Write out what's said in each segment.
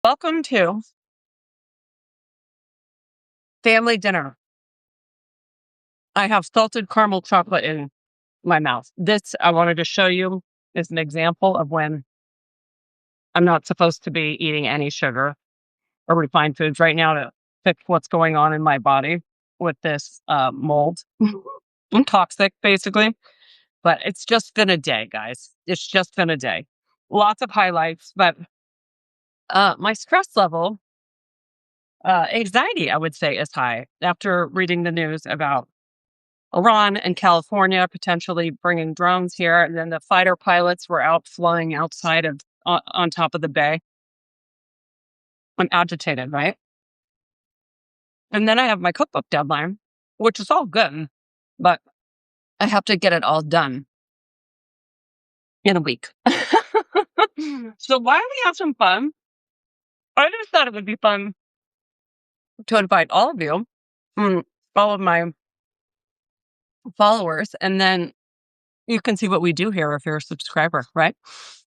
Welcome to family dinner. I have salted caramel chocolate in my mouth. This I wanted to show you is an example of when I'm not supposed to be eating any sugar or refined foods right now to fix what's going on in my body with this mold. I'm toxic, basically. But it's just been a day, guys. It's just been a day. Lots of highlights, but my stress level, anxiety, I would say, is high after reading the news about Iran and California potentially bringing drones here. And then the fighter pilots were out flying outside of on top of the bay. I'm agitated, right? And then I have my cookbook deadline, which is all good, but I have to get it all done in a week. So why don't we have some fun? I just thought it would be fun to invite all of you, all of my followers, and then you can see what we do here if you're a subscriber, right?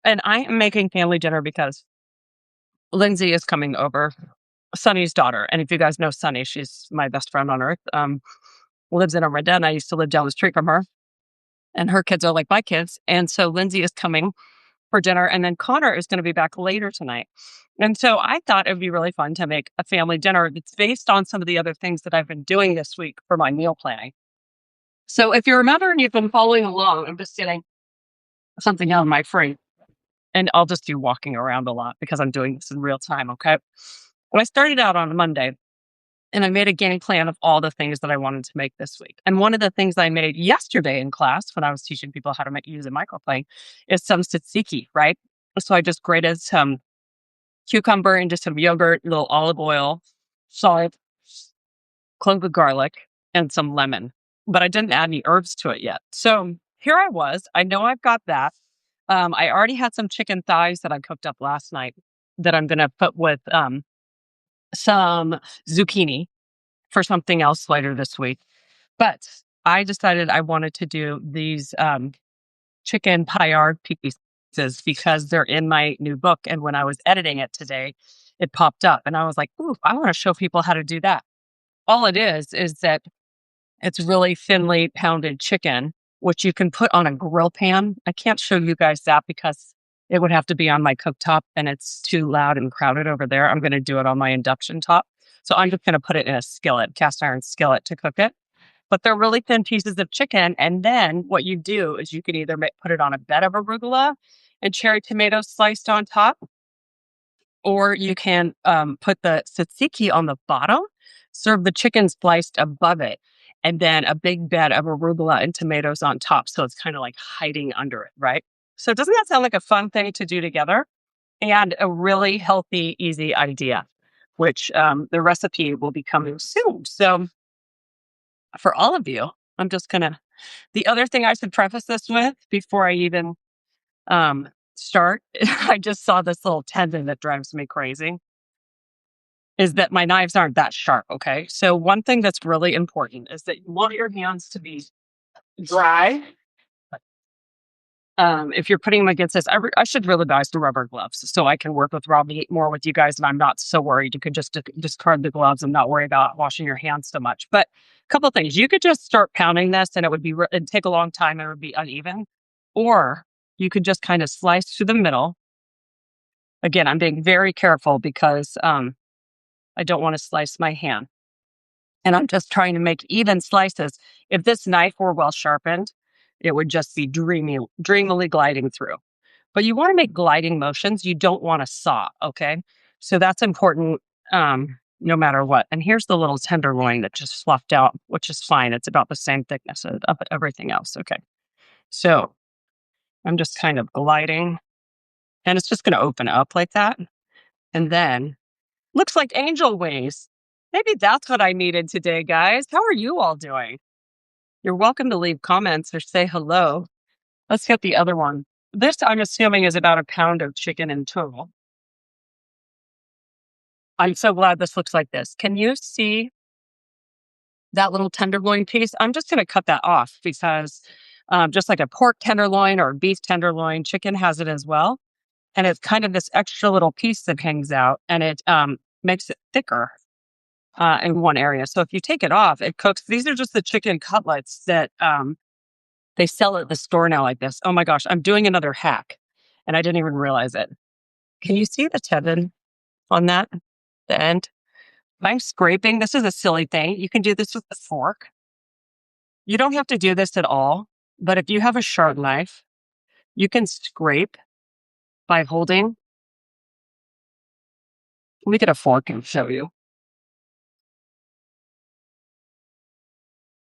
And I am making family dinner because Lindsay is coming over, Sunny's daughter. And if you guys know Sunny, she's my best friend on earth. Lives in Armada, and I used to live down the street from her. And her kids are like my kids. And so Lindsay is coming for dinner. And then Connor is going to be back later tonight. And so I thought it would be really fun to make a family dinner that's based on some of the other things that I've been doing this week for my meal planning. So if you remember and you've been following along, I'm just getting something out of my frame. And I'll just do walking around a lot because I'm doing this in real time, okay? Well, I started out on Monday and I made a game plan of all the things that I wanted to make this week. And one of the things I made yesterday in class when I was teaching people how to use a microplane is some tzatziki, right? So I just grated some cucumber into some yogurt, a little olive oil, salt, clove of garlic, and some lemon. But I didn't add any herbs to it yet. So here I was. I know I've got that. I already had some chicken thighs that I cooked up last night that I'm going to put with some zucchini for something else later this week. But I decided I wanted to do these Chicken Paillard pieces because they're in my new book. And when I was editing it today, it popped up and I was like, ooh, I want to show people how to do that. All it is that it's really thinly pounded chicken, which you can put on a grill pan. I can't show you guys that because it would have to be on my cooktop and it's too loud and crowded over there. I'm going to do it on my induction top. So I'm just going to put it in a skillet, cast iron skillet to cook it. But they're really thin pieces of chicken. And then what you do is you can either put it on a bed of arugula and cherry tomatoes sliced on top, or you can put the tzatziki on the bottom, serve the chicken sliced above it, and then a big bed of arugula and tomatoes on top. So it's kind of like hiding under it, right? So doesn't that sound like a fun thing to do together? And a really healthy, easy idea, which the recipe will be coming soon. So for all of you, I'm just going to, the other thing I should preface this with before I even start, I just saw this little tendon that drives me crazy, is that my knives aren't that sharp, okay? So one thing that's really important is that you want your hands to be dry. If you're putting them against this, I should really buy some rubber gloves so I can work with raw meat more with you guys, and I'm not so worried. You could just discard the gloves and not worry about washing your hands so much. But a couple of things. You could just start pounding this, and it'd take a long time, and it would be uneven. Or you could just kind of slice through the middle. Again, I'm being very careful because I don't want to slice my hand. And I'm just trying to make even slices. If this knife were well sharpened, it would just be dreamily gliding through. But you want to make gliding motions. You don't want to saw, okay? So that's important no matter what. And here's the little tenderloin that just fluffed out, which is fine. It's about the same thickness of everything else, okay? So I'm just kind of gliding. And it's just going to open up like that. And then, looks like angel wings. Maybe that's what I needed today, guys. How are you all doing? You're welcome to leave comments or say hello. Let's get the other one. This, I'm assuming, is about a pound of chicken in total. I'm so glad this looks like this. Can you see that little tenderloin piece? I'm just going to cut that off because just like a pork tenderloin or a beef tenderloin, chicken has it as well. and it's kind of this extra little piece that hangs out, and it makes it thicker in one area. So if you take it off, it cooks. These are just the chicken cutlets that they sell at the store now like this. Oh my gosh, I'm doing another hack, and I didn't even realize it. Can you see the tendon on that, the end? I'm scraping. This is a silly thing. You can do this with a fork. You don't have to do this at all, but if you have a sharp knife, you can scrape by holding. Let me get a fork and show you.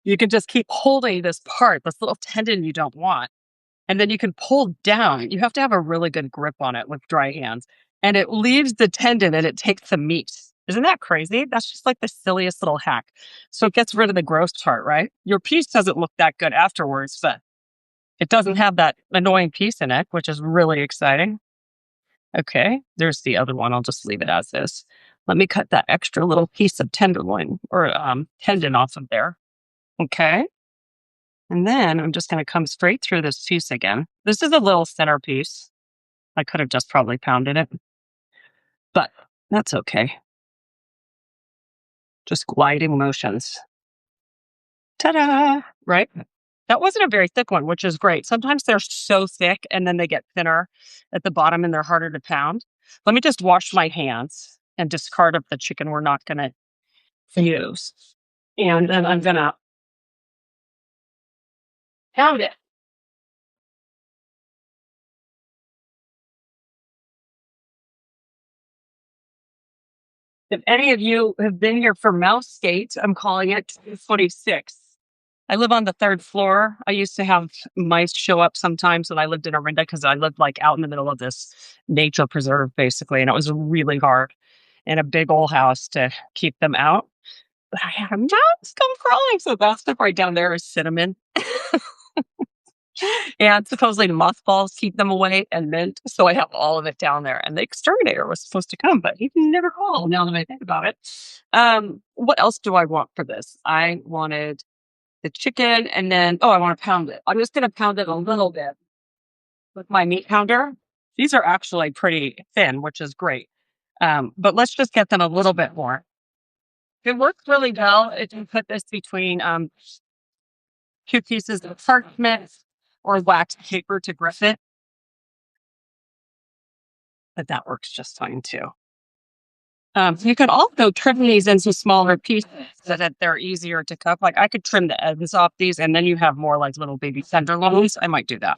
You can just keep holding this part, this little tendon you don't want. And then you can pull down. You have to have a really good grip on it with dry hands. And it leaves the tendon and it takes the meat. Isn't that crazy? That's just like the silliest little hack. So it gets rid of the gross part, right? Your piece doesn't look that good afterwards, but it doesn't have that annoying piece in it, which is really exciting. Okay, there's the other one. I'll just leave it as is. Let me cut that extra little piece of tenderloin or tendon off of there. Okay. And then I'm just going to come straight through this piece again. This is a little centerpiece. I could have just probably pounded it, but that's okay. Just gliding motions. Ta-da! Right? That wasn't a very thick one, which is great. Sometimes they're so thick and then they get thinner at the bottom and they're harder to pound. Let me just wash my hands and discard up the chicken we're not going to use. And then I'm going to pound it. If any of you have been here for Mouse Gate, I'm calling it 246. I live on the third floor. I used to have mice show up sometimes when I lived in Orinda because I lived like out in the middle of this nature preserve, basically. And it was really hard in a big old house to keep them out. But I had a mouse come crawling. So that stuff right down there is cinnamon. And supposedly mothballs keep them away and mint. So I have all of it down there. And the exterminator was supposed to come, but he never called now that I think about it. What else do I want for this? I wanted the chicken and then, I want to pound it. I'm just going to pound it a little bit with my meat pounder. These are actually pretty thin, which is great. But let's just get them a little bit more. It works really well if you put this between 2 pieces of parchment or wax paper to grip it. But that works just fine too. You could also trim these into smaller pieces so that they're easier to cook. Like I could trim the ends off these and then you have more like little baby tenderloins. I might do that.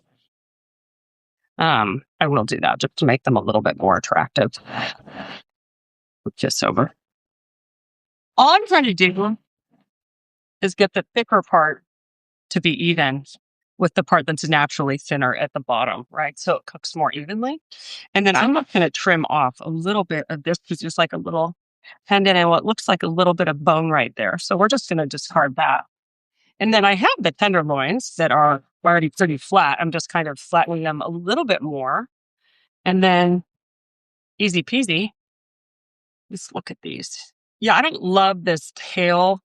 I will do that just to make them a little bit more attractive. Just over. All I'm trying to do is get the thicker part to be even with the part that's naturally thinner at the bottom, right? So it cooks more evenly. And then I'm not going to trim off a little bit of this because there's like a little tendon and what looks like a little bit of bone right there. So we're just going to discard that. And then I have the tenderloins that are already pretty flat. I'm just kind of flattening them a little bit more. And then easy peasy. Just look at these. Yeah, I don't love this tail,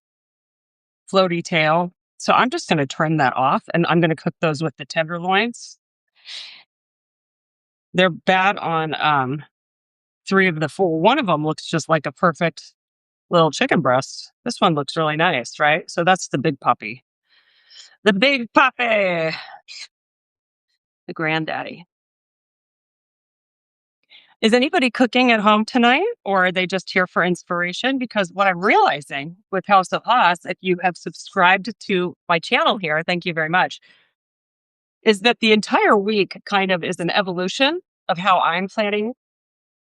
floaty tail. So I'm just going to trim that off and I'm going to cook those with the tenderloins. They're bad on 3 of the 4. One of them looks just like a perfect little chicken breast. This one looks really nice, right? So that's the big puppy. The big puppy. The granddaddy. Is anybody cooking at home tonight or are they just here for inspiration? Because what I'm realizing with House of Haas, if you have subscribed to my channel here, thank you very much, is that the entire week kind of is an evolution of how I'm planning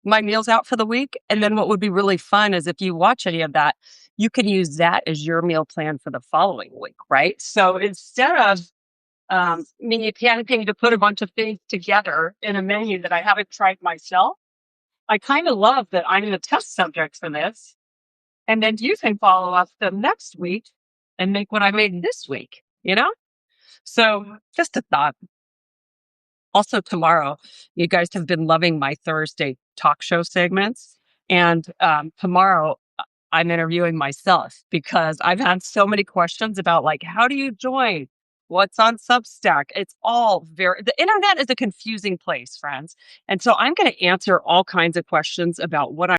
my meals out for the week. And then what would be really fun is if you watch any of that, you can use that as your meal plan for the following week, right? So instead of me panicking to put a bunch of things together in a menu that I haven't tried myself, I kind of love that I'm the test subject for this. And then you can follow up the next week and make what I made this week, you know? So just a thought. Also tomorrow, you guys have been loving my Thursday talk show segments. And tomorrow I'm interviewing myself because I've had so many questions about like, how do you join? what's on Substack. It's all the internet is a confusing place, friends. And so I'm going to answer all kinds of questions about what